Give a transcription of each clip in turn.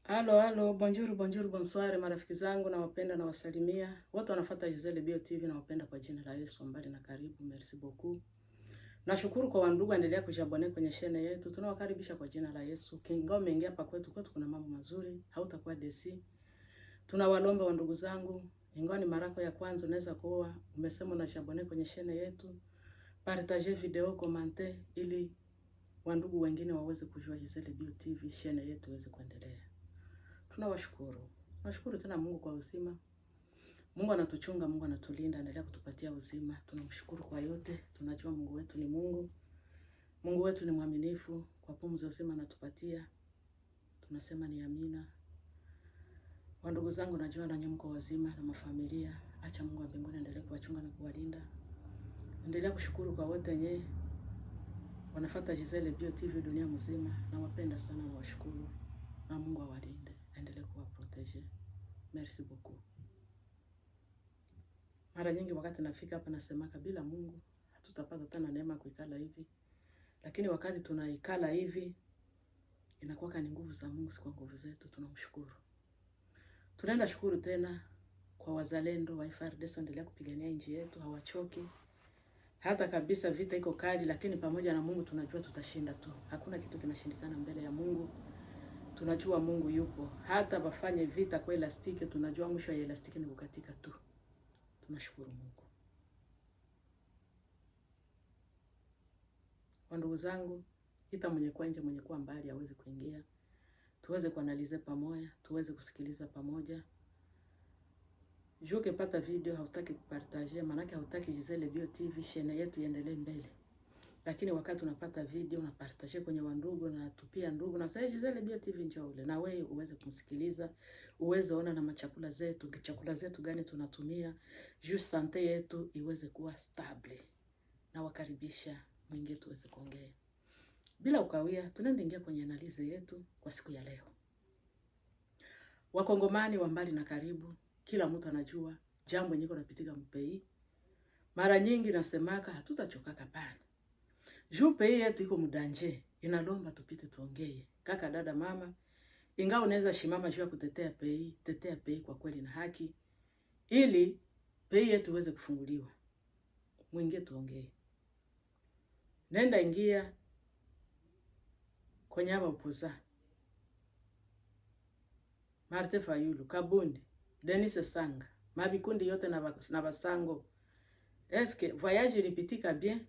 Halo, bonjour, bonsoir marafiki zangu na wapenda na wasalimia. Wote wanafuata Giselle Bio TV na wapenda kwa jina la Yesu mbali na karibu. Merci beaucoup. Nashukuru kwa wandugu endelea kujabone kwenye channel yetu. Tunawakaribisha kwa jina la Yesu. Kinga umeingia hapa kwetu kuna mambo mazuri, hautakuwa desi. Tunawalomba wandugu zangu, ingawa ni marako ya kwanza unaweza kuwa umesema unajabone kwenye channel yetu. Partage video, komante ili wandugu wengine waweze kujua Giselle Bio TV channel yetu iweze kuendelea. Tunawashukuru. Nashukuru tena Mungu kwa uzima. Mungu anatuchunga, Mungu anatulinda, anaendelea kutupatia uzima. Tunamshukuru kwa yote. Tunajua Mungu wetu ni Mungu. Mungu wetu ni mwaminifu, kwa pumzi ya uzima anatupatia. Tunasema ni amina. Wandugu zangu najua na nyinyi mko wazima na mafamilia. Acha Mungu wa mbinguni aendelee kuwachunga na kuwalinda. Endelea kushukuru kwa wote wenye wanafuata Giselle Bio TV dunia mzima. Nawapenda sana na washukuru. Na Mungu awalinde. Endelee kuwa protege. Merci beaucoup. Mara nyingi wakati nafika hapa nasemaka bila Mungu hatutapata tena neema kuikala hivi. Lakini wakati tunaikala hivi inakuwa ni nguvu za Mungu, si kwa nguvu zetu. Tunamshukuru. Tunaenda shukuru tena kwa wazalendo wa FARDC endelea kupigania nchi yetu, hawachoki. Hata kabisa vita iko kali, lakini pamoja na Mungu tunajua tutashinda tu. Hakuna kitu kinashindikana mbele ya Mungu. Tunajua Mungu yupo. Hata wafanye vita kwa elastiki, tunajua mwisho wa elastiki ni kukatika tu. Tunashukuru Mungu. Wandugu zangu, ita mwenye kwa nje, mwenye kwa mbali aweze kuingia. Tuweze kuanalize pamoja, tuweze kusikiliza pamoja. Juke pata video hautaki kupartager, manake hautaki Giselle Bio TV channel yetu iendelee mbele. Lakini wakati unapata video unapartager kwenye wandugu na tupia ndugu na sasa Giselle Bio TV njoo ule na wewe uweze kumsikiliza, uweze ona na machakula zetu, chakula zetu gani tunatumia, juu sante yetu iweze kuwa stable. Na wakaribisha mwingie tuweze kuongea. Bila ukawia, tunaenda ingia kwenye analize yetu kwa siku ya leo. Wakongomani wa mbali na karibu, kila mtu anajua jambo nyiko napitika mpei. Mara nyingi nasemaka hatutachoka kapana. Juu pei yetu iko mudanje, inalomba tupite tuongee. Kaka, dada, mama, ingawa unaweza shimama juu ya kutetea pei, tetea pei kwa kweli na haki, ili pei yetu iweze kufunguliwa. Mwingie tuongee. Nenda ingia kwenye haba upoza. Martin Fayulu, Kabundi, Denis Sanga, mabikundi yote na basango. Eske voyage ilipitika bien?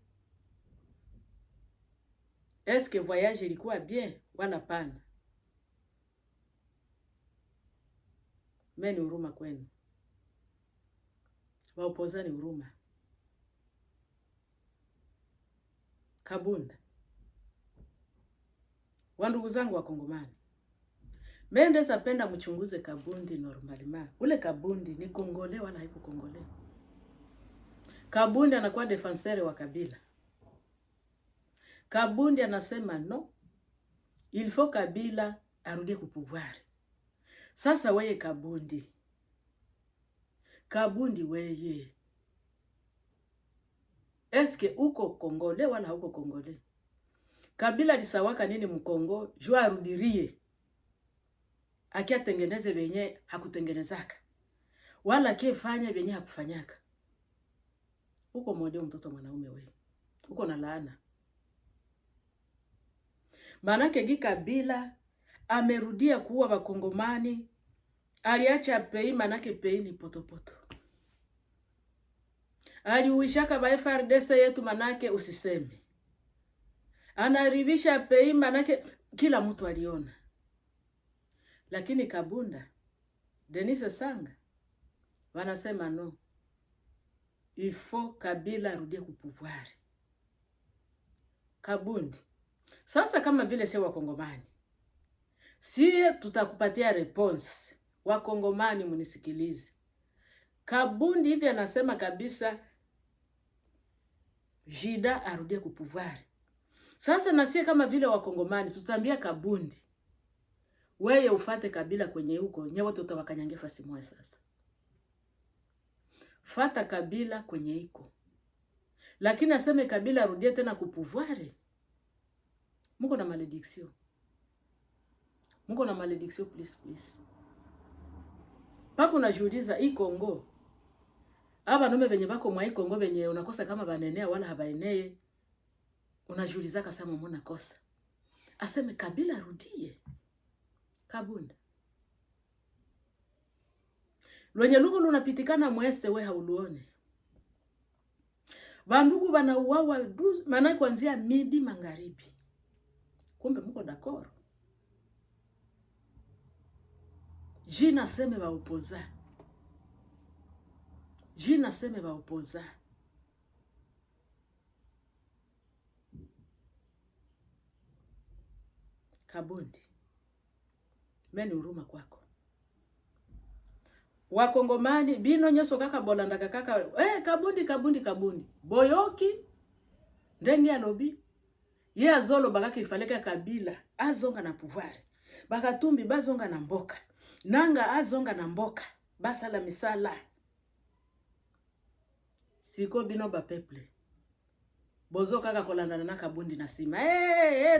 Eske voyage ilikuwa bien wala pana? Meni huruma kwenu. Waopozani huruma. Kabunda. Wandugu zangu wa Kongomani. Mendeza penda mchunguze Kabundi normalima. Ule Kabundi ni Kongole wala haiko Kongole. Kabundi anakuwa defenseur wa Kabila. Kabundi anasema no. Il faut Kabila arudie ku pouvoir. Sasa weye Kabundi. Kabundi weye. Eske uko Kongole wala hauko Kongole? Kabila lisawaka nini mkongo jua arudirie. Akia tengeneze benye hakutengenezaka. Wala kie fanya benye hakufanyaka. Uko modeo mtoto mwanaume wewe. Uko na laana. Manake gi Kabila amerudia kuwa Wakongomani. Aliacha pei, manake pei ni potopoto. Aliuishaka ba FARDC yetu, manake usiseme. Anaribisha pei, manake kila mtu aliona. Lakini Kabunda, Denis Sanga wanasema no. Il faut Kabila arudie ku pouvoir. Kabundi. Sasa kama vile sio Wakongomani, sie tutakupatia response. Wakongomani munisikilize. Kabundi hivi anasema kabisa Jida arudie ku pouvoir. Sasa na sie kama vile Wakongomani tutambia Kabundi, wewe ufate Kabila kwenye huko, nyewe tutawakanyange fasi moja sasa. Fata Kabila kwenye iko. Lakini aseme Kabila arudie tena ku pouvoir. Muko na malediction. Muko na malediction please. Pako unajiuliza hii Kongo. Aba nome benye bako mwa hii Kongo benye unakosa kama banenea wala habaeneye. Unajiuliza kasema mbona kosa. Aseme Kabila rudie. Kabunda. Lwenye lugo lunapitikana mweste we hauluone. Bandugu banauawa maana kuanzia midi magharibi. Kumbe mko dakoro. Jina seme ba opoza. Jina seme ba opoza. Kabundi. Meni huruma kwako. Wakongomani bino nyoso kaka bolandaka kaka Kabundi. Boyoki ndenge alobi. Ye azolo bakaki ifaleka Kabila azonga na pouvoir. Bakatumbi bazonga na mboka. Nanga azonga na mboka. Basala misala. Siko bino ba peuple. Bozo kaka kolandana na Kabundi na sima.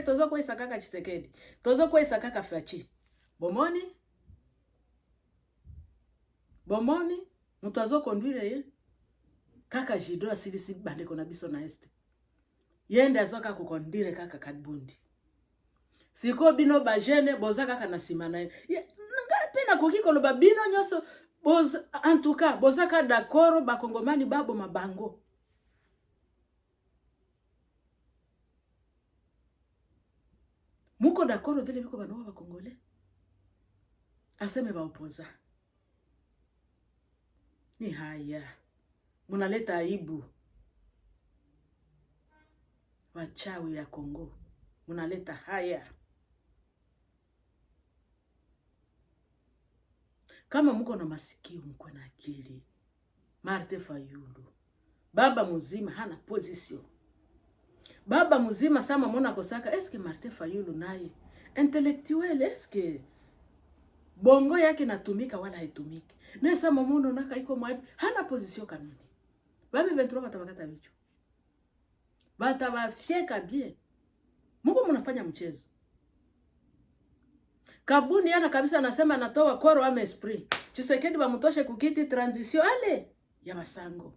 Tozo kwa isa kaka Tshisekedi. Tozo kwa isa kaka Fachi. Bomoni, mutazo conduire ye. Kaka Jido asilisi bandeko na biso na este. Yende azoka kukondire kaka Kabundi. Siko bino bajene boza kaka na sima na ye. Ngapi na kokiko lo babino nyoso boza en tout cas boza ka d'accord bakongomani babo mabango. Muko d'accord vile biko bano ba Kongole. Aseme ba opoza. Ni haya. Munaleta aibu. Wachawi ya Kongo. Munaleta haya. Kama muko na masikio mko na akili. Martin Fayulu. Baba muzima hana position. Baba muzima sama mona kosaka. Eske Martin Fayulu naye intellectuel eske bongo yake natumika wala haitumiki. Nesa mamono naka iko mwaibu. Hana position kanuni. Bami 23 batabakata vicho. Batabafyeka bien. Mungu munafanya mchezo. Kabundi yana kabisa anasema anatoa koro ama esprit. Tshisekedi bamutoshe kukiti transition ale ya Basango.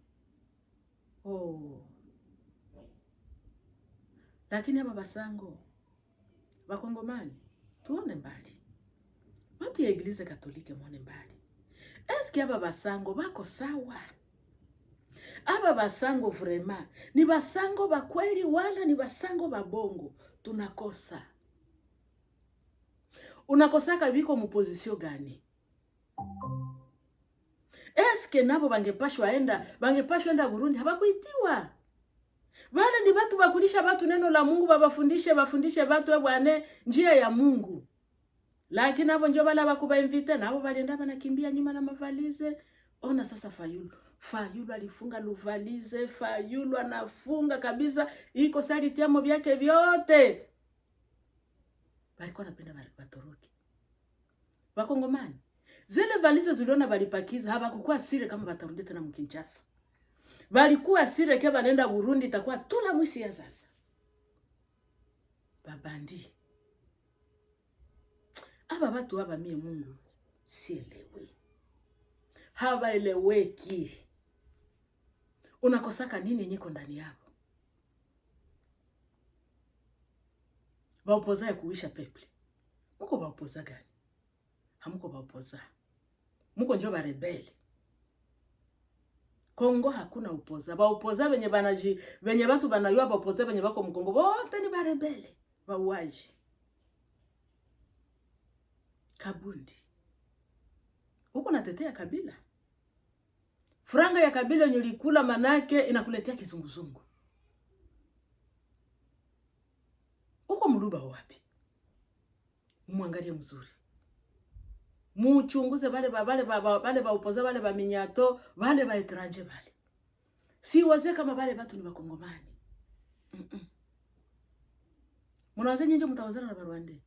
Lakini hapa Basango Bakongomani tuone mbali. Watu ya Eglise Katolike muone mbali. Eski hapa Basango bako sawa? Hapa Basango vraiment ni Basango bakweli wala ni Basango babongo? Tunakosa. Unakosaka biko mupozisio gani? Eske nabo bangepashwa enda Burundi habakuitiwa? Wala ni batu bakulisha batu neno la Mungu bafundishe batu bwane njia ya Mungu. Lakini nabo njo bala bakuba invite nabo balienda banakimbia nyuma na mavalize. Ona sasa Fayulu alifunga luvalize, Fayulu anafunga kabisa iko sali tiamo byake vyote. Balikuwa napenda batoroki. Bakongomani zile valize zuliona balipakiza habakukuwa sire kama batarudi tena mkinchasa. Balikuwa sire ke banenda Burundi itakuwa tula mwisi ya sasa. Babandi. Aba batu haba mie Mungu sielewi. Haba eleweki. Unakosaka nini nyiko ndani yako? Baopoza ya kuwisha peple. Muko baopoza gani? Hamuko baopoza. Muko njo barebele. Kongo hakuna upoza. Baopoza benye batu banayua baopoza benye bako mkongo. Bote ni barebele. Bauaji. Kabundi. Huko natetea Kabila. Franga ya Kabila nyulikula manake inakuletea kizunguzungu. Uko muluba wapi? Muangalie mzuri. Muchunguze bale baopoza bale ba minyato, bale ba etranje bale. Si waze kama bale batu ni bakongomani. Munawazia nyinjo mutawazana na Barwande.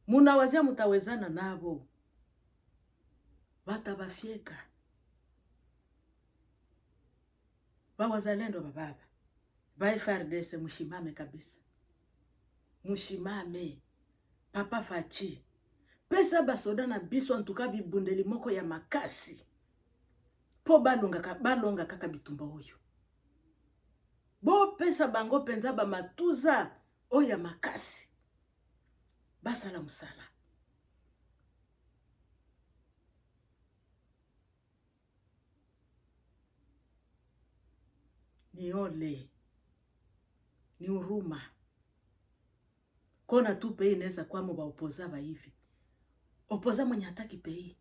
Munawazia mutawezana nabo. Batabafyeka. Bawazalendo bababa. Ba FARDC mushimame kabisa. Mushimame. Papa Fachi. pesa basoda na biso antuka bibundeli moko ya makasi po balonga kaka bitumba oyo. Bo pesa bango penza ba matuza oya makasi basala musala. Ni ole, ni huruma. Kona tu pei inaweza kwa mba opoza ba hivi. Opoza mwenye hataki pei.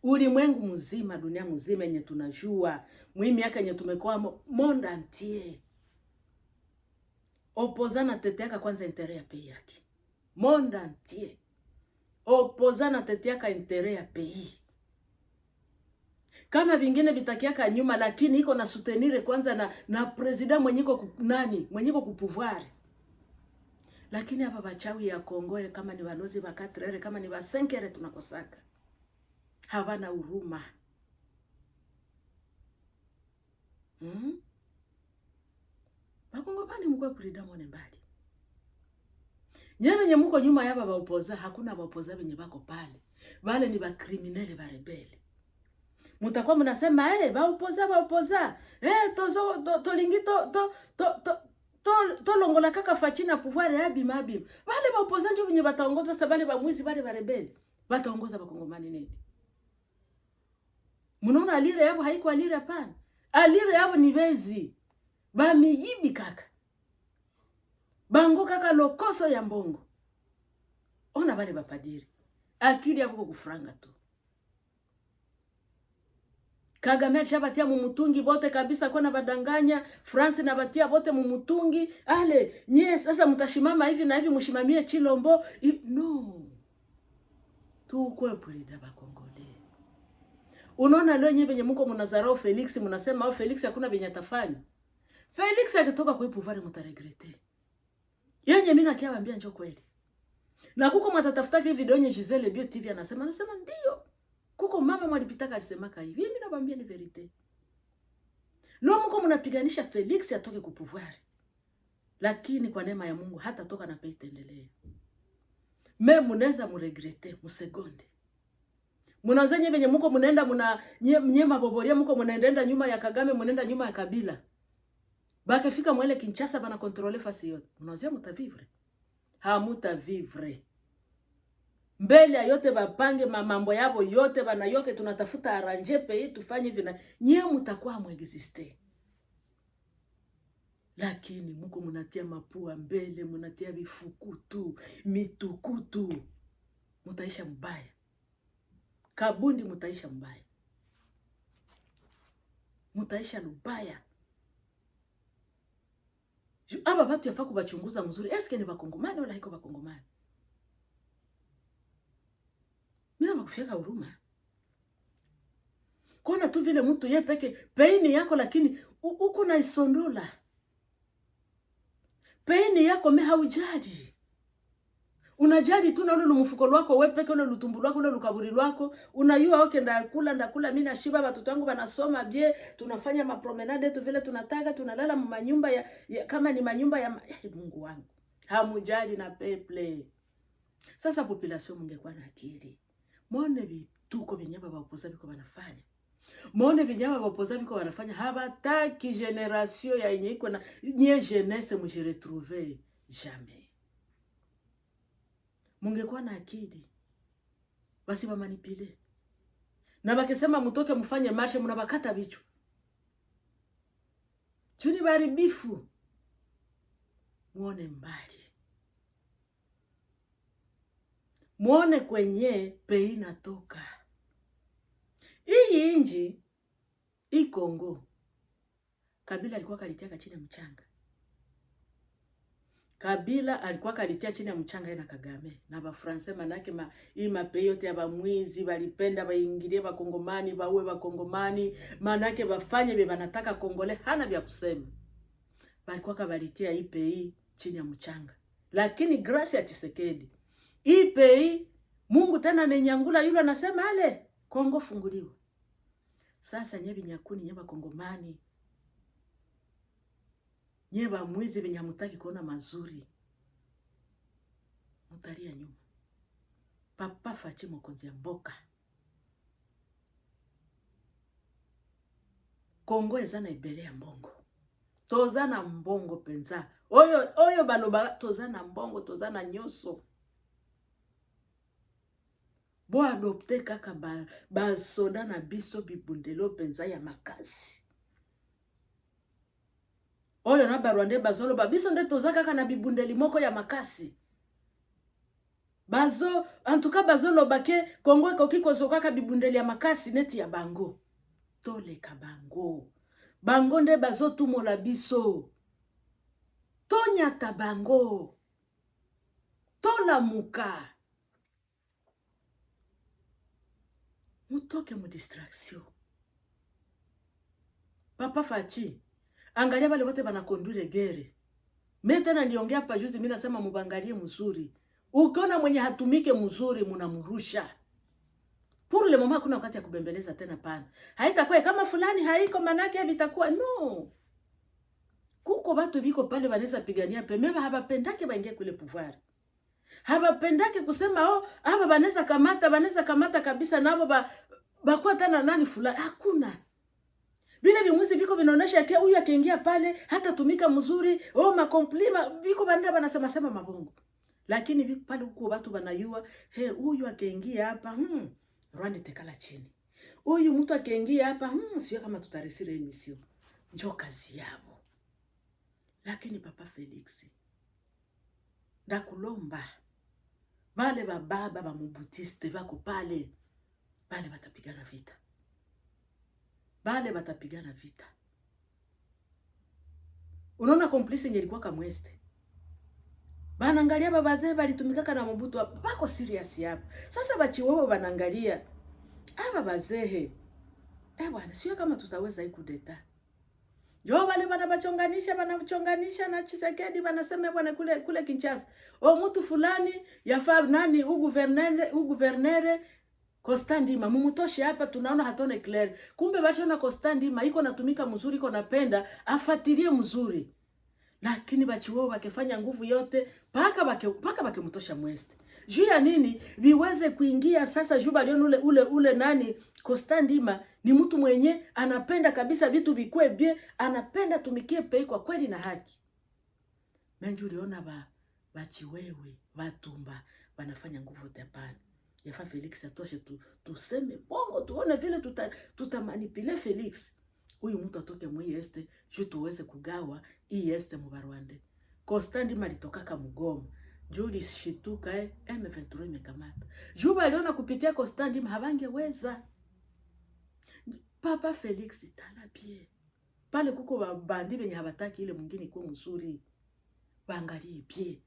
Ulimwengu mzima, dunia mzima yenye tunajua, miaka yenye tumekuwa monde entier. Opoza na teteaka kwanza intere ya pei yake. Monde entier. Opoza na teteaka intere ya pei. Kama vingine bitakiaka nyuma, lakini iko na soutenir kwanza na president mwenyiko kupouvoir. Lakini hapa bachawi ya Kongo kama ni balozi ba 4R kama ni ba 5R tunakosaka. Hawana huruma. Bakongomani mkwe prida mwone mbali. Nyewe muko nyuma ya baba opoza, hakuna baba opoza benye bako pale. Wale ni ba criminele ba rebeli. Mutakuwa mnasema ba opoza. Tozo tolingi to longola kaka fachina pouvoir ya bima. Wale ba opoza ndio benye bataongoza sasa bale ba mwizi bale ba rebeli. Bataongoza bakongomani nini? Munaona alire yabo haiko alire hapana. Alire yabo ni bezi. Ba miyibi kaka. Bango kaka lokoso ya mbongo. Ona bale bapadiri. Akili yabo kufranga tu. Kagame shabatia mumutungi bote kabisa kwa na badanganya. France na batia bote mumutungi. Ale, nye sasa mutashimama hivi na hivi mushimamie Chilombo. No. Tu kwe pulida bakongole. Unaona leo nyewe benye mko mnazarau Felix mnasema Felix hakuna benye atafanya. Felix akitoka kwa pouvoir mutaregrete. Yenye mimi nakiwaambia njoo kweli. Na kuko matatafuta hivi video yenye Giselle Bio TV anasema ndio. Kuko mama mwalipitaka alisemaka hivi. Mimi nawaambia ni verite. Leo mko mnapiganisha Felix atoke kwa pouvoir. Lakini kwa neema ya Mungu hata toka na pei tendelee. Me munaweza muregrete musegonde. Munazenye benye mko mnaenda nyema boboria mko mnaenda nyuma ya Kagame mnaenda nyuma ya Kabila. Bake fika mwele Kinshasa bana contrôler fasi yote. Mnawazia mutavivre. Hamutavivre. Mbele ya yote bapange mambo yabo yote bana yoke tunatafuta arrange pei tufanye vina. Nyie mutakuwa muexiste. Lakini mko mnatia mapua mbele, mnatia bifukutu, mitukutu. Mutaisha mbaya. Kabundi mutaisha mbaya. Mutaisha lubaya. Aba batu yafaa kubachunguza mzuri. Eske ni bakongomani wala haiko bakongomani? Mina makufika huruma. Kona tu vile mtu ye peke peini yako lakini uko na isondola. Peini yako me haujali. Unajali tu na ule mfuko wako wewe peke ule lutumbu lwako ule lukaburi lwako unayua okay ndakula mimi na shiba watoto wangu wanasoma bie tunafanya mapromenade tu vile tunataka tunalala manyumba ya kama ni manyumba ya Mungu wangu hamujali na peple. Sasa population mungekuwa na akili muone vituko vinyaba ba opoza biko wanafanya muone vinyaba ba opoza biko wanafanya habataki generation ya yenye iko na nye jeunesse muje retrouver jamais. Mungekuwa na akili basi ba manipule na bakisema mtoke mfanye marshe mnabakata bicho chuni baribifu. Muone mbali, muone kwenye pei natoka. Hii inji Kongo Kabila alikuwa kalitia chini ya mchanga. Kabila alikuwa kalitia chini ya mchanga na Kagame na ba Francais manake hii mapei yote ya bamwizi walipenda baingilie bakongomani baue bakongomani manake bafanye be banataka Kongole hana vya kusema. Walikuwa kabalitia hii pei chini ya mchanga. Lakini grâce ya Tshisekedi hii pei Mungu tena nenyangula yule anasema ale Kongo funguliwa. Sasa nyebi nyakuni nyeba Kongomani nyeba mwizi benye hamutaki kuona mazuri mutalia nyuma. Papa Fachi mokonzi ya mboka. Kongo ezana ibele ya mbongo. Tozana mbongo penza. Oyo baloba tozana mbongo, tozana nyoso. Bo adopte kaka ba soda na biso bibundelo penza ya makasi. Oyo na barwande bazolo ba biso nde toza kaka na bibundeli moko ya makasi. En tout cas bazolo bake Kongo ekoki kozokaka bibundeli ya makasi neti ya bango. Toleka bango. Bango nde bazotumola biso. Tonyata bango. Tolamuka. Mutoke mu distraction. Papa Fachi, angalia wale wote bana conduire gere. Mimi tena niongea hapa juzi, mimi nasema mubangalie mzuri. Ukiona mwenye hatumike mzuri munamurusha. Pour le moment kuna wakati ya kubembeleza tena pana. Haitakuwa kama fulani haiko manake vitakuwa no. Kuko watu biko pale wanaweza pigania pemeba habapendake baingie kule pouvoir. Habapendake kusema haba banaweza kamata kabisa nabo bakuwa tena nani fulani. Hakuna. Vile bimwizi biko vinaonesha kia huyu akiingia pale hata tumika mzuri, makomplima biko banda banasema sema mabongo. Lakini biko pale huko watu banayua, huyu akiingia hapa, Rwanda tekala chini. Huyu mtu akiingia hapa, sio kama tutaresire emission. Njoo kazi yabo. Lakini Papa Felix, ndakulomba bale baba ba mubutiste bako pale batapigana vita. Bale batapigana vita. Unaona complice yenye ilikuwa kama Mweste. Banangalia babazee balitumikaka na Mobutu bako serious hapa. Sasa bachiwewe banangalia aba bazee. Bwana sio kama tutaweza hii kudeta. Jo wale banachonganisha na Tshisekedi banasema bwana kule Kinshasa. Mtu fulani yafaa nani guvernere Constant Ndima mumutoshe hapa, tunaona hatone clear. Kumbe bashona Constant Ndima iko natumika mzuri, iko napenda afatilie mzuri. Lakini bachiwao wakifanya nguvu yote paka bakimtosha Mweste. Juu ya nini viweze kuingia sasa juba lion ule nani Constant Ndima ni mtu mwenye anapenda kabisa vitu vikwe bien, anapenda tumikie pei kwa kweli na haki. Menju uliona bachiwewe watumba wanafanya nguvu tepana. Yafa Felix atoshe tuseme bongo tuone vile tutamanipule Felix. Huyu mtu atoke mwi este juu tuweze kugawa hii este mu Rwanda. Constant Ndima litokaka Mugoma. Juli shituka M23 imekamata. Juba aliona kupitia Constant Ndima habangeweza. Papa Felix talabie. Pale kuko babandi benye habataki ile mwingine iko mzuri. Baangalie pie.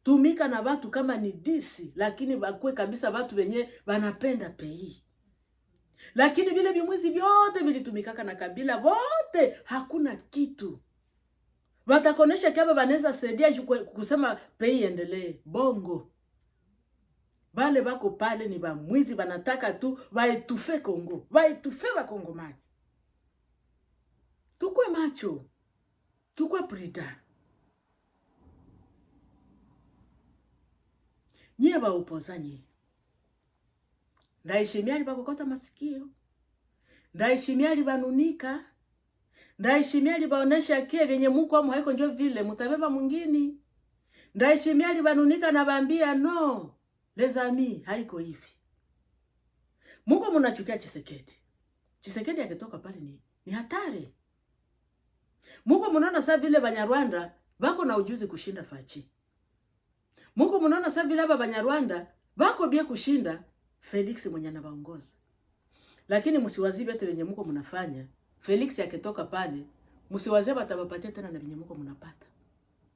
Tumika na watu kama ni disi, lakini bakwe kabisa watu wenye wanapenda pei. Lakini vile bimwizi vyote vilitumikaka na kabila wote, hakuna kitu. Watakonesha kiaba baneza saidia kusema pei endelee. Bongo. Bale bako pale ni bamwizi banataka tu waetufe Kongo. Waetufe wa Kongomani. Tukwe macho. Tukwe prida. Nyie ba upozanye. Ndaishimia libakokota masikio. Ndaishimia libanunika. Ndaishimia libaonesha kie venye muko amu haiko njo vile mutabeba mwingine. Ndaishimia libanunika na bambia no. Les amis haiko hivi. Mungu munachukia Tshisekedi. Tshisekedi akitoka pale ni hatari. Mungu munaona saa vile Banyarwanda bako na ujuzi kushinda Fachi. Mungu munaona saa vile Banyarwanda bako bia kushinda Felix mwenye anabaongoza. Lakini msiwazibe hata wenye mko mnafanya. Felix akitoka pale, msiwazibe batabapatia tena na wenye mko mnapata.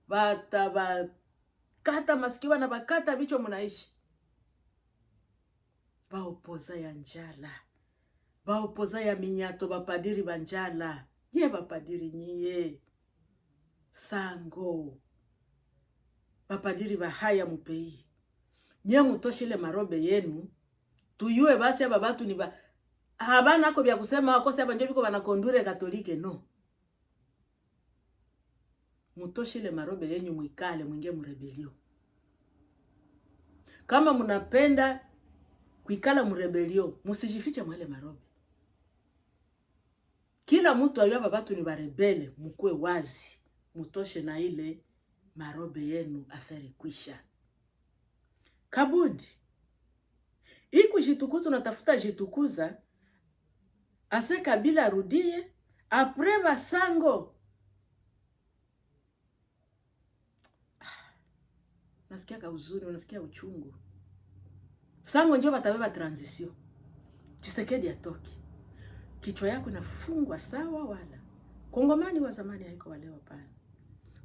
Batabakata masikio na bakata bicho mnaishi. Baopoza ya njala. Baopoza ya minyato bapadiri banjala. Ye bapadiri nyie. Sango. Bapadiri bahaya mupei. Nye mutoshile marobe yenu. Tuyue basi aba batu ni habana ko bya kusema wakose aba njebiko banakondure katolike no. Mutoshile marobe yenu mwikale mwingie mu rebellion. kama mnapenda kuikala mrebelio, musijifiche mwele marobe. Kila mtu ayaba batu ni barebele, mukue wazi, mutoshe na ile marobe yenu, afere kwisha. Kabundi, iku jitukuza unatafuta jitukuza, ase Kabila rudie, apreva sango. Nasikia kauzuni, unasikia uchungu. Sango njo batabeba transition. Tshisekedi atoki. Kichwa yako inafungwa sawa wala. Kongomani wa zamani haiko wale wapana.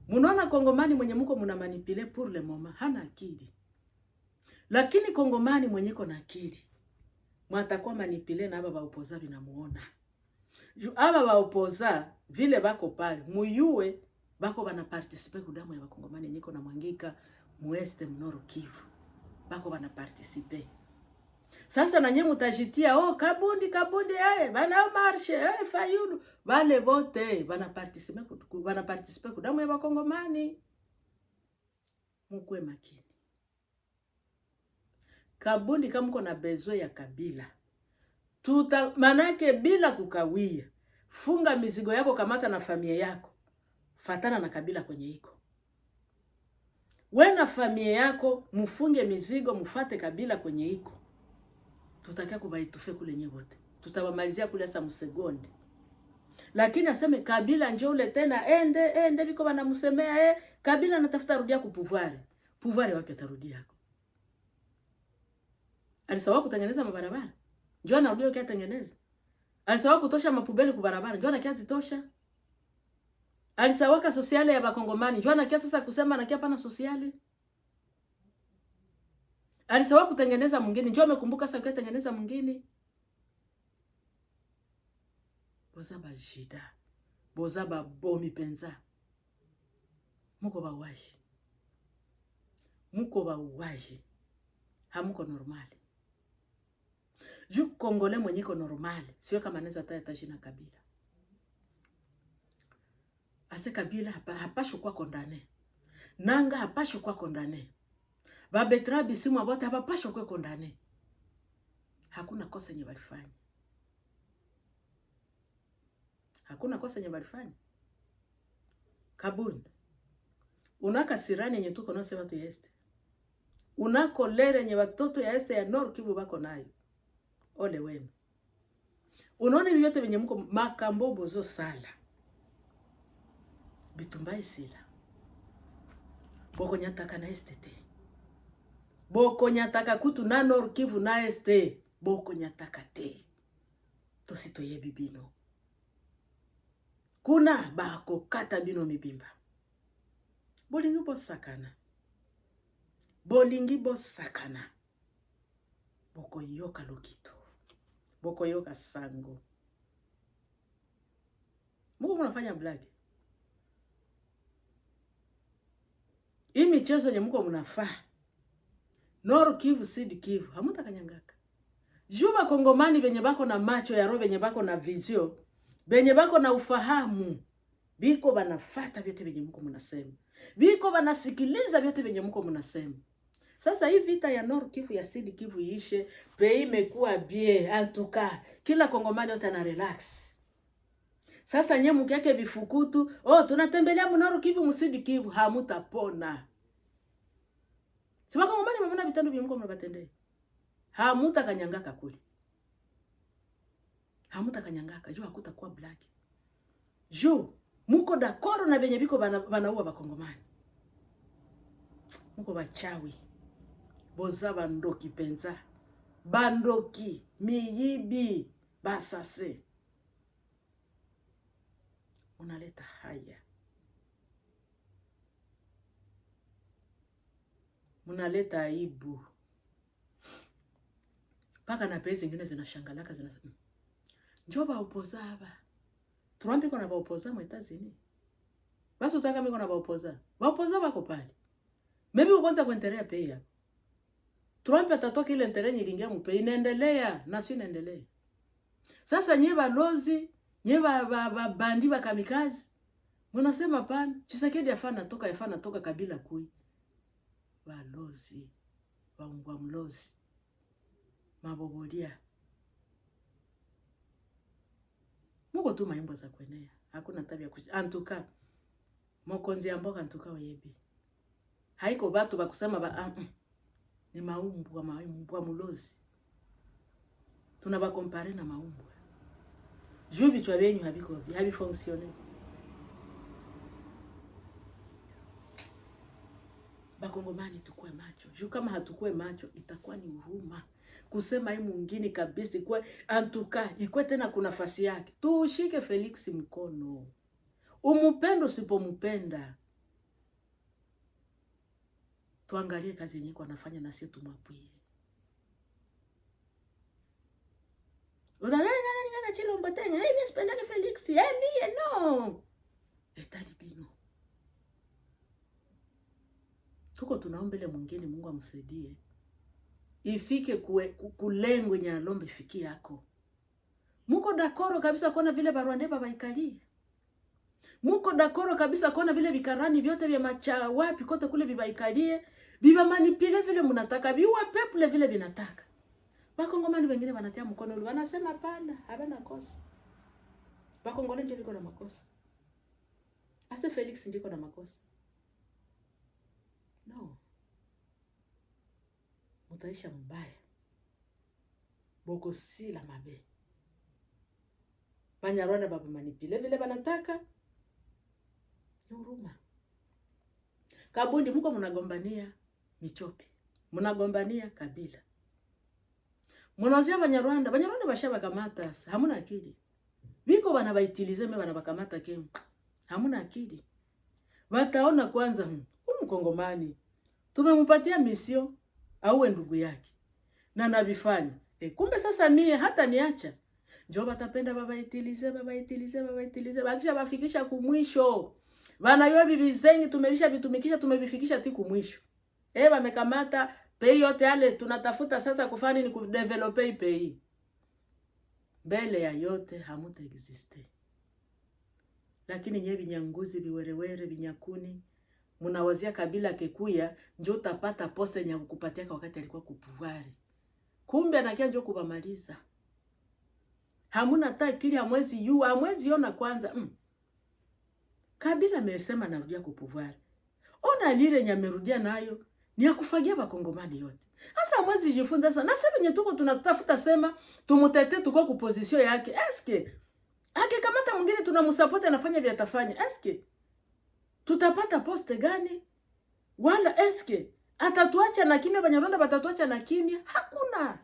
Munaona Kongomani mwenye muko muna manipule pour le moment hana akili. Lakini Kongomani mwenye iko na akili, mwatakuwa manipule na aba ba opoza binamuona. Aba ba opoza vile bako pale, muyue bako bana participer kudamu ya Bakongomani nyiko na mwangika mueste mnoro Kivu. Bako bana participer. Sasa na nyemu tajitia, oh Kabundi, bana marche, Fayulu. Vale bote, bana participer kudamu ya Bakongomani. Mukwe makini. Kabundi kama mko na bezo ya Kabila, manake bila kukawia, funga mizigo yako, kamata na familia yako, fatana na Kabila kwenye iko. We na familia yako, mufunge mizigo, mufate Kabila kwenye iko. Tutakia kubaitufe kule nyewote. Tutabamalizia kule sa musegonde. Lakini aseme Kabila njo ule tena, ende biko bana musemea, Kabila natafuta rudia ku pouvoir. Pouvoir wapi atarudia yako? Alisawa kutengeneza mabarabara, njoo anarudia kia tengeneza. Alisawa kutosha mapubeli ku barabara, njoo anakia zitosha. Alisawa ka sosiale ya Bakongomani, njoo anakia sasa kusema anakia pana sosiale. Alisawa kutengeneza mwingine, njoo amekumbuka sasa kutengeneza mwingine. Boza ba jida, boza ba bomi penza. Muko ba waji. Muko ba waji. Hamuko normali. Ju Kongole mwenye ko normali, sio kama neza tata jina Kabila. Ase Kabila hapasho kwa kondane. Nanga hapasho kwa kondane. Babetra bisimu abote hapasho kwa kondane. Hakuna kosa nye balifanya. Hakuna kosa nye balifanya. Kabundi, unaka sirani nye tuko nose watu ya este. Unako lere nye watoto ya este ya Nord Kivu bako nayo. Ole wenu. Unaone biyote benye muko makambo bozo sala. Bitumbai sila. Boko nyataka na este te. Boko nyataka kutu na Nord Kivu na este. Boko nyataka te. Tosito ye bibino. Kuna bako kata bino mibimba. Bolingi bo sakana. Bolingi bo sakana. Boko yoka lokito. Boko yoka sango. Muko mnafanya blagi. Hii michezo nye muko mnafaa. Nord Kivu, Sud Kivu, hamuta kanyangaka. Juba Kongomani benye bako na macho ya roho, benye bako na vizio, benye bako na ufahamu, biko banafata vyote benye muko mnasema. Biko banasikiliza vyote benye muko mnasema. Sasa hii vita ya Nord Kivu ya Sud Kivu ishe, pei imekuwa bien, antuka, kila Kongomani yote na relax. Sasa nye mkiake bifukutu, oh tunatembelea mu Nord Kivu, mu Sud Kivu, hamutapona. Siba Kongomani mamona vitendo bya mko mnabatendea. Hamuta kanyangaka kuli. Hamuta kanyangaka, juu hakutakuwa black. Juu muko dakoro na benye biko banaua Bakongomani. Muko bachawi. Boza bandoki penza. Bandoki, miyibi, basase. Unaleta haya. Munaleta aibu. Paka na pezi zingine zinashangalaka zinasema. Njoo ba opoza haba. Trump iko na ba opoza mwetazini. Basi utaka miko na ba opoza. Ba opoza bako pale. Maybe ukonza kuendelea pia. Trump atatoka ile endelea nyilingia mpe inaendelea na si inaendelea. Sasa nyeba lozi, nyeba bandi ba kamikazi. Mnasema pana, Tshisekedi yafana toka Kabila kui. Balozi. Waumbwa mlozi. Mabobolia. Muko tu maimbo za kwenea. Hakuna tabia antuka. Mokonzi ya mboka antuka oyebi. Haiko batu bakusema ni maumbwa mlozi. Tunabakompare na maumbwa. Juu bichwa benyu habi fonctionne. Bakongomani tukue macho. Juu kama hatukue macho itakuwa ni huruma. Kusema hii mwingine kabisa kwa antuka ikwe tena kuna nafasi yake. Tuushike Felix mkono. Umupendo usipomupenda. Tuangalie kazi yenyewe anafanya na sisi tumwapie. Unalala nani Chilombo tena? Mimi sipendake Felix. Mie no. Etalibino. Tuko tunaombele mwingine Mungu amsaidie. Ifike kulengwe nya lombe fiki yako. Muko dakoro kabisa kuona vile Barwande babaikali. Muko dakoro kabisa kuona vile vikarani vyote vya macha wapi kote kule bibaikalie, biba manipile vile mnataka, biwa peple vile binataka. Bakongomani wengine wanatia mkono ule wanasema hapana, habana kosa. Bakongole nje liko na makosa. Ase Felix ndiko na makosa. No. Mutaisha mbaya. Boko si la mabe. Banyarwanda baba manipile vile banataka. Huruma. Kabundi muko mnagombania michopi. Mnagombania kabila. Mnazia Banyarwanda bashaba kamata, hamuna akili. Biko bana baitilize me bana bakamata kemu. Hamuna akili. Wataona kwanza Mkongomani tumempatia misio auwe ndugu yake. Na nabifanya. Kumbe sasa mie hata niacha. Njoo batapenda babaitilize. Bakisha bafikisha kumwisho. Bana yo bibi zengi tumebisha bitumikisha tumebifikisha ti kumwisho. Bamekamata pei yote yale tunatafuta sasa kufanya ni kudevelope pei. Mbele ya yote hamuta existe. Lakini nye binyanguzi biwerewere binyakuni munawazia kabila kekuya njoo utapata poste nya kukupatia wakati alikuwa kupuvari. Kumbe anakia njoo kubamaliza. Hamuna hata akili hamwezi ona kwanza. Kabila amesema narudia kupuvari. Ona lile nyamerudia nayo ni ya kufagia Bakongomani yote. Sasa hamwezi jifunza sana. Na sasa tuko tunatafuta sema tumutete tuko ku position yake. Eske akikamata mwingine tunamsupport anafanya vya atafanya. Eske tutapata poste gani? Wala eske atatuacha na kimya Banyarwanda batatuacha na kimya? Hakuna.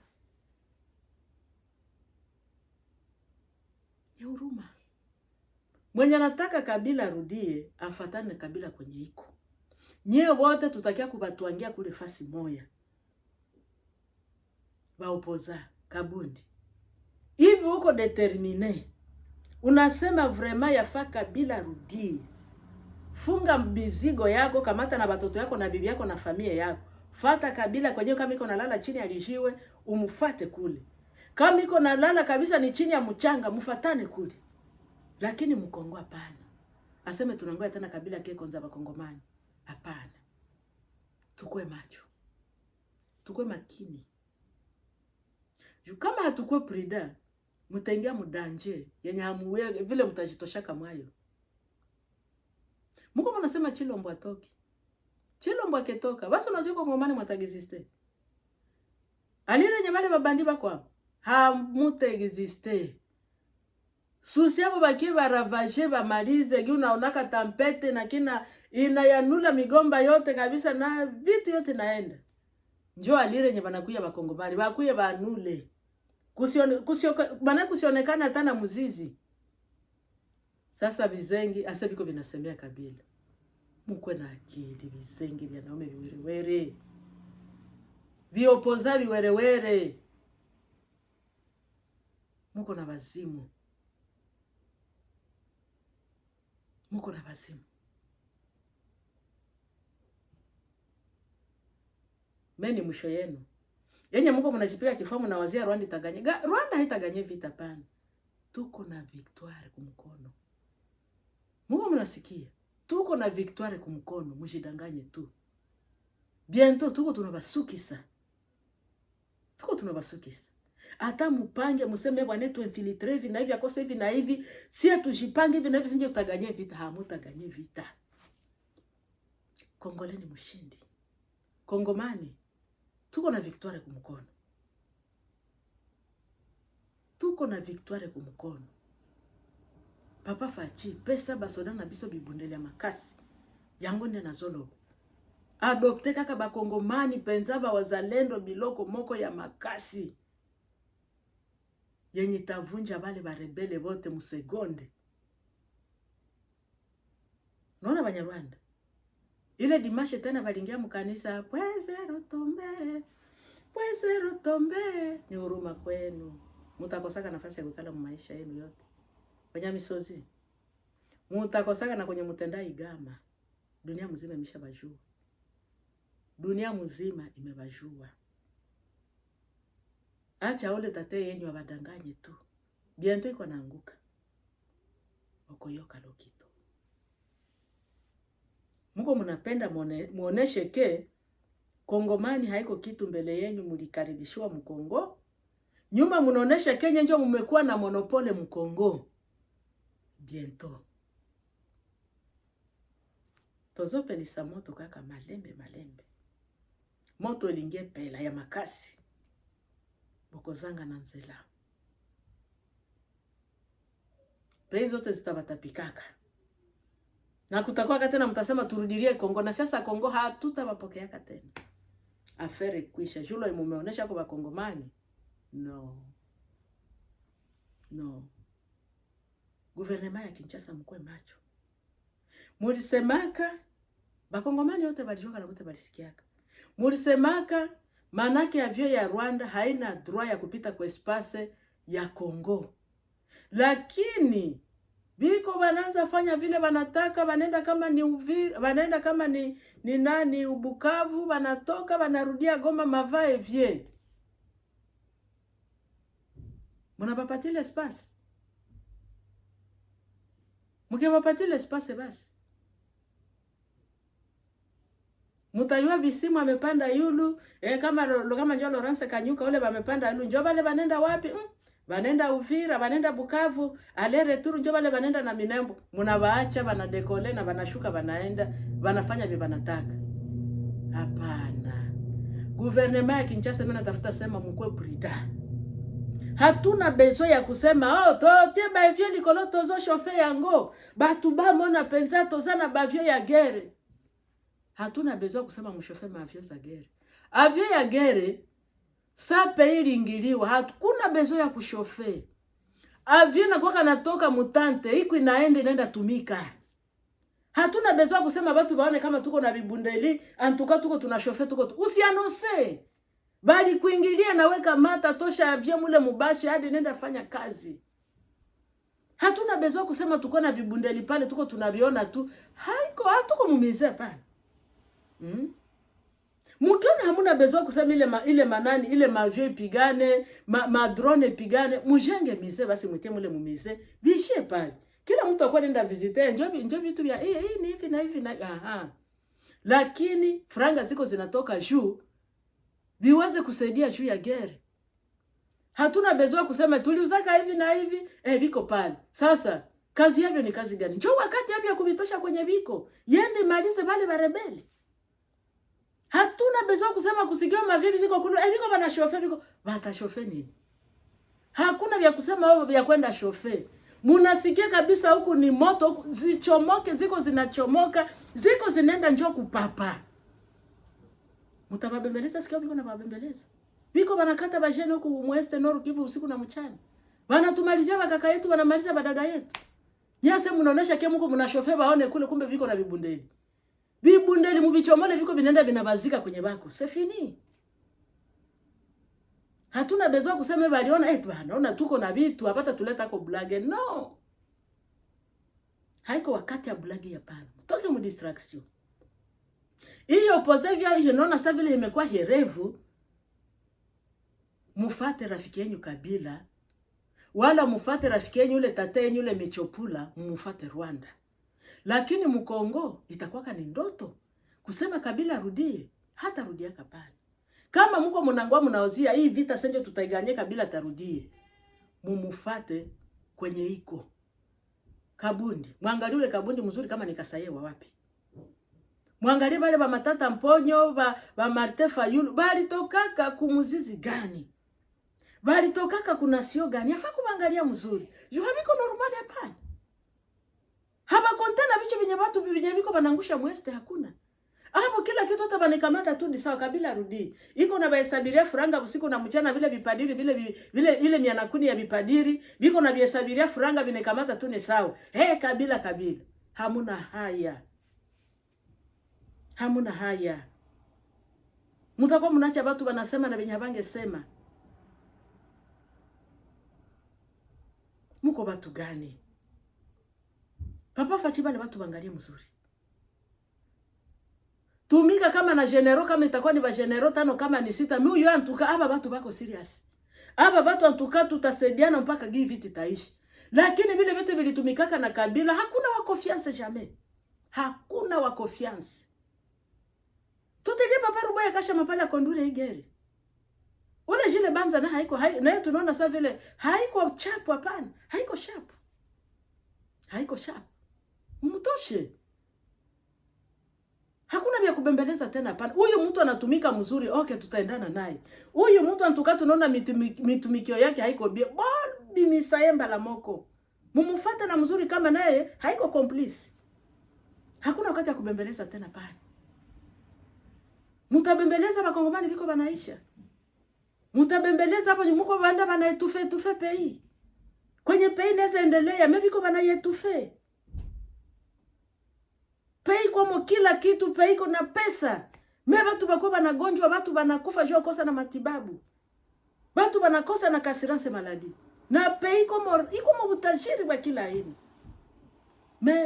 Ya huruma. Mwenye anataka kabila rudie afatane kabila kwenye iko. Nye wote tutakia kubatuangia kule fasi moya. Baopoza Kabundi. Hivi uko determine. Unasema vraiment yafaa kabila rudie. Funga mizigo yako, kamata na batoto yako na bibi yako na familia yako. Fata kabila kwenye kama iko nalala chini alijiwe, umufate kule. Kama iko nalala kabisa ni chini ya mchanga, mufatane kule. Lakini Mkongo hapana. Aseme tunangoja tena kabila keko nza Bakongomani. Hapana. Tukue macho. Tukue makini. Juu kama hatukue prida, mutaingia mudanje yenye hamuwe vile mutajitoshaka mwayo. Muko mnasema Chilombo atoki. Chilombo aketoka, basi unaziko Kongomani mwatagiziste. Alire nye bale babandi bakwa hamuta existe. Susi yabo bakie baravaje bamalize gi unaonaka tampete na kina inayanula migomba yote kabisa na vitu yote naenda. Njoo alire nye banakuya Bakongomani bakuye banule. Kusionekana hata na muzizi. Sasa vizengi asa biko binasemea kabila. Mukwe na akili vizengi vya naume viwerewere. Viopoza viwerewere. Muko na wazimu. Muko na wazimu. Meni mwisho yenu. Yenye muko mnajipiga kifamu na wazia Rwanda itaganye. Rwanda haitaganye vita pana. Tuko na victoire kumkono. Muko mnasikia. Tuko na victoire kumkono. Mujidanganye tu. Bientôt tuko tunabasukisa. Tuko tunabasukisa. Hata mupange museme bwana tu infiltre hivi na hivi akose hivi na hivi, si tujipange hivi na hivi sinje utaganye vita, hamutaganye vita. Kongole ni mshindi. Kongomani tuko na victoire kumkono. Tuko na victoire kumkono. Papa Fachi pesa basoda na biso bibundele ya makasi. Yango nde nazolo. Adopte kaka bakongomani penza ba wazalendo biloko moko ya makasi. Yenye tavunja bale barebele bote musegonde. Naona Banyarwanda. Ile dimashe tena balingia mukanisa, pwezero tombe. Ni huruma kwenu. Mutakosaka nafasi ya kukala mu maisha yenu yote. Banyamisozi. Mutakosaka na kwenye mutenda igama. Dunia mzima imeshabajua. Dunia mzima imebajua. Acha ole tate yenyu abadanganye tu. Bientôt iko naanguka. Okoyoka lokito. Mungu munapenda muoneshe ke Kongomani haiko kitu mbele yenyu, mulikaribishwa Mkongo. Nyuma munaonesha Kenya ndio mmekuwa na monopole Mkongo. Bientôt. Tozopelisa moto kaka malembe. Moto elingie pela ya makasi. Bokozanga na nzela. Pei zote zitabatapikaka. Na kutakuwa tena mtasema turudilie Kongo, na sasa Kongo hatutawapokeaka tena. Afere kuisha. Julo imumeonesha kwa Bakongomani. No. Gouvernement ya Kinshasa mkwe macho. Mulisemaka Bakongomani yote balijoka na wote balisikiaka. Mulisemaka manake avion ya Rwanda haina droit ya kupita kwa espace ya Kongo. Lakini biko bananza fanya vile banataka, banenda kama ni Uvira, banenda kama ni nani Ubukavu, banatoka banarudia Goma mavae vie. Munabapatile espace. Mukebapatile espace basi. Mutayua Bisimu amepanda yulu, kama njoo Laurence Kanyuka wale bamepanda yulu, njoo bale banenda wapi? Banenda Uvira, banenda Bukavu, ale retour njoo bale banenda na Minembo. Munabaacha banadekole na banashuka banaenda, banafanya vile banataka. Hapana. Gouvernement ya Kinshasa mena tafuta sema mkwe brida. Hatuna besoin ya kusema totie ba vie likolo tozo chauffer yango. Batu ba mona penza tozana ba vie ya guerre. Hatuna besoin kusema mshofe mavio za gere. Avio ya gere, sa pays lingiliwa, hakuna besoin ya kushofe. Avio na kwa natoka mutante, iku inaenda tumika. Hatuna besoin kusema batu baone kama tuko na bibundeli, antuka tuko tunashofe tuko. Usianose. Bali kuingilia na weka mata tosha avio mule mubashi hadi nenda fanya kazi. Hatuna besoin kusema tuko na bibundeli pale tuko tunabiona tu. Hatuko mumize pale. Mukiona hamuna besoin kusema ile manani ile mavio ipigane ma drone ipigane, mujenge mise basi mutie mule mumise bishie pale. Kila mtu akwa nenda visiter njoo vitu vya hii ni hivi na hivi na lakini franga ziko zinatoka juu biwaze kusaidia juu ya gere. Hatuna besoin kusema tuliuzaka hivi na hivi biko pale. Sasa kazi yao ni kazi gani? Njoo wakati hapo ya kubitosha kwenye biko. Yende malize wale barebeli. Hatuna besoin kusema kusikia mavivi ziko kulu. Biko bana shofe biko. Bata shofe nini? Hakuna vya kusema wao vya kwenda shofe. Munasikia kabisa huku ni moto zichomoke, ziko zinachomoka, ziko zinaenda njoo kupapa. Mutababembeleza sikia biko na babembeleza. Biko banakata bajene huku Mweste Nord Kivu usiku na mchana. Wanatumalizia bakaka yetu, wanamaliza badada yetu. Nyase munaonesha kia mko mnashofe baone kule kumbe biko na bibundeli. Bibundeli mubichomole biko binenda binabazika kwenye bako. Sefini. Hatuna besoin kusema baliona banaona tuko na vitu hapata tuleta ko blage. No. Haiko wakati ya blage hapana. Toke mu distraction. Hii opozevia hii nona sa vile imekuwa herevu. Mufate rafiki yenu Kabila. Wala mufate rafiki yenu ule tate yenu ule Michopula, mufate Rwanda. Lakini Mkongo itakuwa ni ndoto kusema Kabila rudie, hata rudia kapani. Kama mko mnangwa mnaozia hii vita senje tutaiganye Kabila tarudie. Mumufate kwenye iko. Kabundi. Mwangalie ule Kabundi mzuri kama nikasayewa wapi. Mwangalie wale ba Matata Mponyo, ba Martin Fayulu, bali tokaka kumuzizi gani? Bali tokaka kuna sio gani? Afa kuangalia mzuri. Juu habiko normali hapana. Haba kontena bicho binye watu binye biko banangusha mweste hakuna. Hapo kila kitu hata banikamata tu ni sawa. Kabila rudi. Iko na bahesabiria franga usiku na mchana vile vipadiri vile ile mianakuni ya vipadiri, biko na bahesabiria franga binikamata tu ni sawa. Kabila. Hamuna haya. Hamuna haya. Mutakuwa mnacha watu wanasema na benye bange sema. Muko watu gani? Papa Fachi bale watu bangalie mzuri. Tumika kama na general kama itakuwa ni ba general 5 kama ni 6. Mimi huyo antuka aba watu bako serious. Aba watu antuka tutasaidiana mpaka give it taishi. Lakini vile vitu vilitumikaka na Kabila hakuna wa confiance jamais. Hakuna wa confiance. Tutege Papa Ruboya kasha mapala kondure igeri. Ule jile banza na haiko na tunaona sasa vile haiko chapu hapana. Haiko sharp. Haiko sharp. Mtoshe. Hakuna vya kubembeleza tena hapana. Huyu mtu anatumika mzuri, okay tutaendana naye. Huyu mtu antuka tunaona mitumikio yake haiko bia. Bi misaemba la moko. Mumufate na mzuri kama naye haiko complice. Hakuna wakati ya kubembeleza tena hapana. Mutabembeleza bakongomani biko banaisha. Mutabembeleza hapo mko banda banaetufe pei. Kwenye pei neza endelea, mebiko banayetufe. Pei kwa kila kitu, pei iko na pesa. Watu bako banagonjwa, watu banakufa juu kosa na matibabu. Watu banakosa na kasirance maladi. Na pei iko mbutajiri wa kila aina.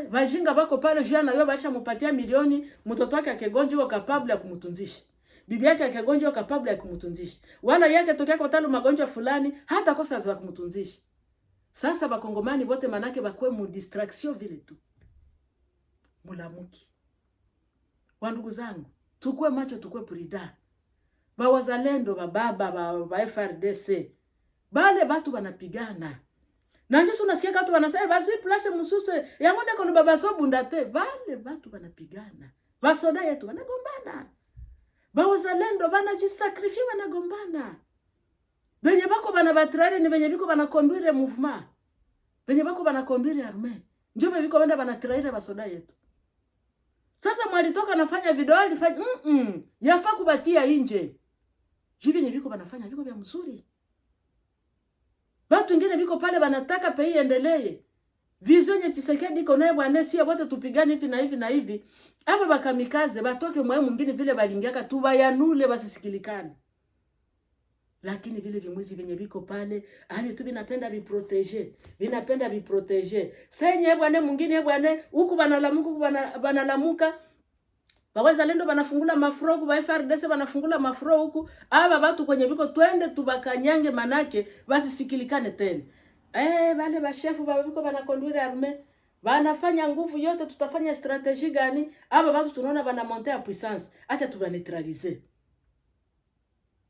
Vajinga bako pale juu na yeye basha mupatia milioni, mtoto wake akegonjwa yuko capable ya kumtunzisha. Bibi yake akegonjwa yuko capable ya kumtunzisha. Wala yake tokea kwa talo magonjwa fulani hata kosa za kumtunzisha. Sasa bakongomani bote manake bakwe mu distraction vile tu. Mulamuki. Wandugu zangu, tukue macho tukue prida. Wazalendo baba ba FRDC. Bale batu banapigana. Na nje unasikia watu wanasema basi place msuse ya ngone kono baba so bundate. Bale batu banapigana. Basoda yetu wanagombana. Wazalendo banajisakrifia wanagombana. Benye bako banabatrare ni benye biko banakonduire mouvement. Benye bako banakonduire armée. Ndio biko benda banatraire basoda yetu. Sasa mwalitoka nafanya video alifanya yafaa kubatia nje. Jibi nye biko banafanya biko bya mzuri. Watu wengine biko pale banataka pei endelee. Vision ya Tshisekedi iko naye bwana si wote tupigane hivi na hivi na hivi. Aba bakamikaze batoke mwe mwingine vile balingiaka tu bayanule basisikilikane. Lakini vile vimwizi venye biko pale, tu binapenda biproteger. Senye bwana mwingine bwana huku banalamuka. Wazalendo banafungula mafro huku, FARDC banafungula mafro huku. Aba watu kwenye biko twende tubakanyange manake basisikilikane tena. Wale bashefu biko banakonduire armée. Banafanya nguvu yote, tutafanya strategie gani? Aba watu tunaona banamonter a puissance. Acha tubaneutraliser.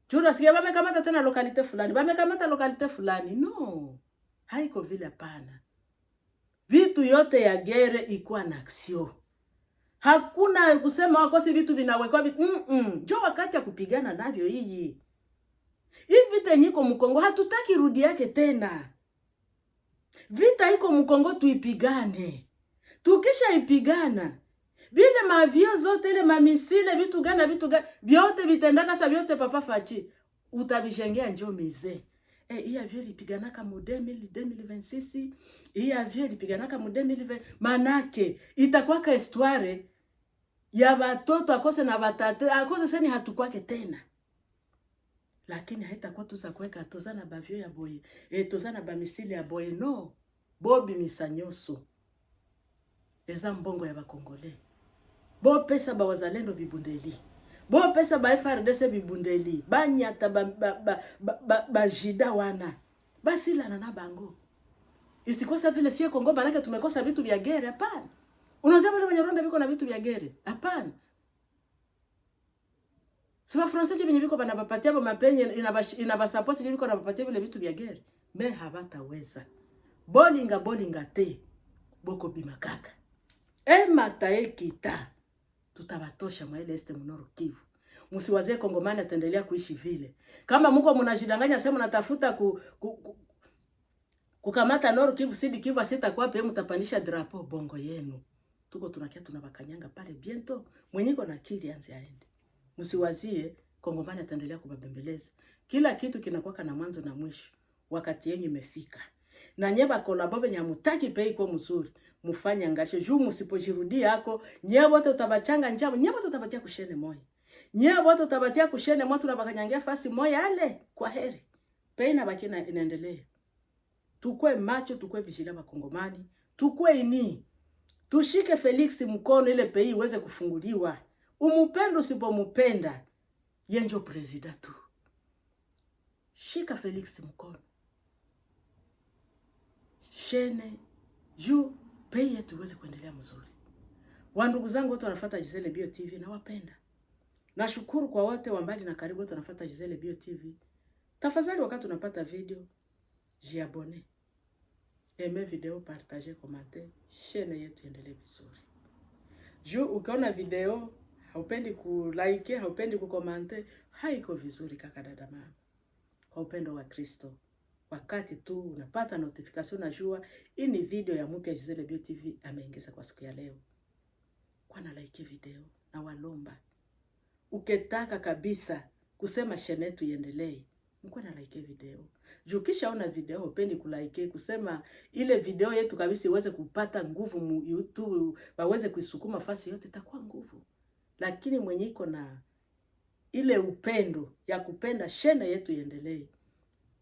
Chura sikia bamekamata tena lokalite fulani. Bamekamata lokalite fulani. No. Haiko vile hapana. Vitu yote ya gere ikuwa na action. Hakuna kusema wakosi vitu vinawekwa jo wakati ya kupigana navyo hii. Hii vita nyiko Mkongo hatutaki rudi yake tena. Vita iko Mkongo tuipigane. Tukisha ipigana. Vile mavio zote ile mamisile vitu gana vyote vitendaka sa vyote Papa Fachi utabishengea njoo mize. Hii avio lipiganaka mu 2026, hii avio lipiganaka mu 2020, manake itakuwa ka histoire ya watoto akose na batate akose seni hatukwake tena. Lakini haitakuwa tuza kuweka tozana bavio ya boye, tozana bamisile ya boye no. Bobi misanyoso. Eza mbongo ya bakongole. Bo pesa ba wazalendo bibundeli. Bo pesa ba FARDC bibundeli. Banyata ba jida wana. Basi la na bango. Isikosa vile sie Kongo manake tumekosa vitu vya gere hapana. Unaweza wale Wanyarwanda biko na vitu vya gere hapana. Sema Francais je biko banabapatia ba mapenye inabasupport je biko nabapatia vile vitu vya gere. Me habataweza. Bolinga te. Boko bima kaka. Matae kita. Tutabatosha mwa ile este mnoro Kivu. Msiwazie Kongomani ataendelea kuishi vile. Kama mko mnajidanganya sema mnatafuta kukamata Nord Kivu, Sud Kivu asitakuwa pe mtapandisha drapo bongo yenu. Tuko tunakia tunabakanyanga pale biento. Mwenyiko na akili anze aende. Msiwazie Kongomani ataendelea kubabembeleza. Kila kitu kinakuwa na mwanzo na mwisho. Wakati yenu imefika. Na nyeba kolabo nyamutaki pei kwa mzuri. Mufanya ngashe juu msipojirudia yako, nyeba wote utabachanga njama, nyeba wote utabatia kushene moyo. Nyeba wote utabatia kushene moyo tunabakanyangia fasi moyo ale kwa heri. Pei na baki inaendelea. Tukue macho, tukue vigila Kongomani, tukue ini. Tushike Felix mkono ile pei iweze kufunguliwa. Umupendo usipomupenda, yenjo president tu. Shika Felix mkono. Shene juu pei yetu iweze kuendelea mzuri. Wandugu zangu wote wanafuata Giselle Bio TV na wapenda. Nashukuru kwa wote wa mbali na karibu wote wanafuata Giselle Bio TV. Tafadhali wakati unapata video, jiabone. Aime video, partager, commenter. Chaîne yetu iendelee vizuri. Juu ukiona video, haupendi kulike, haupendi kukomante, haiko vizuri kaka dada mama. Kwa upendo wa Kristo. Wakati tu unapata notification najua hii ni video ya mpya Giselle Bio TV ameingiza kwa siku ya leo. Kwa na like video na walomba. Ukitaka kabisa kusema channel yetu iendelee, mko na like video. Juu kisha una video upendi kulike kusema ile video yetu kabisa iweze kupata nguvu mu YouTube, waweze kuisukuma fasi yote itakuwa nguvu. Lakini mwenye iko na ile upendo ya kupenda channel yetu iendelee,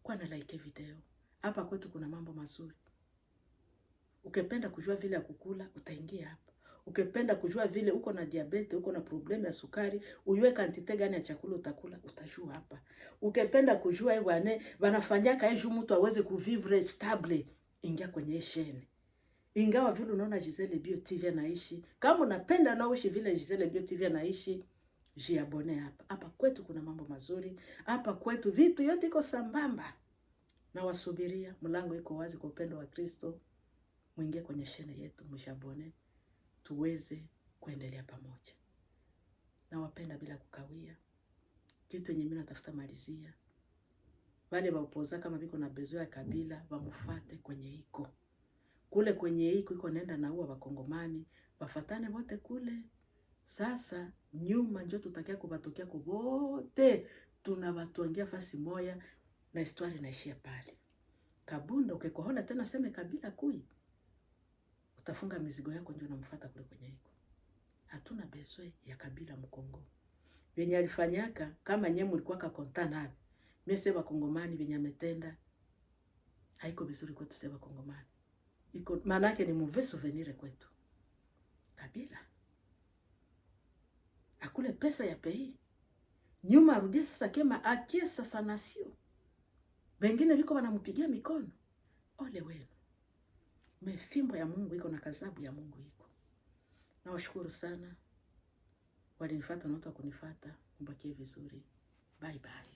kwa na like video. Hapa kwetu kuna mambo mazuri. Ukipenda kujua vile ya kukula, utaingia hapa. Ukipenda kujua vile uko na diabetes, uko na problemu ya sukari, uyue kantite gani ya chakula utakula, utajua hapa. Ukipenda kujua bwana wanafanyaka hiyo mtu aweze kuvivre stable, ingia kwenye chaîne. Ingawa vile unaona Giselle Bio TV anaishi, kama unapenda na uishi vile Giselle Bio TV anaishi, jiabone hapa. Hapa kwetu kuna mambo mazuri, hapa kwetu vitu yote iko sambamba. Na wasubiria, mlango iko wazi kwa upendo wa Kristo. Mwingie kwenye chaîne yetu, mshabone, tuweze kuendelea pamoja. Na wapenda bila kukawia. Kitu yenye mimi natafuta malizia. Wale wapoza kama biko na bezo ya kabila, wamufate kwenye iko. Kule kwenye iko nenda na uwa Wakongomani, wafatane wote kule. Sasa nyuma njo tutakia kubatokea kubote, tunabatuangia fasi moya na histoire inaishia pale. Kabunda ukikohola tena seme kabila kui. Utafunga mizigo yako ndio unamfuata kule kwenye iko. Hatuna bezwe ya kabila Mkongo. Venye alifanyaka kama nyemu mlikuwa kakontana. Mimi sema Kongomani venye ametenda haiko vizuri kwetu sema Kongomani. Iko maana yake ni mauvais souvenir kwetu. Kabila akule pesa ya pei. Nyuma arudie sasa kema akie sasa nasio. Wengine viko wanampigia mikono. Ole wenu. Mefimbo ya Mungu iko na kazabu ya Mungu iko. Na washukuru sana. Walinifuata na watu wakunifuata. Mbakie vizuri. Bye bye.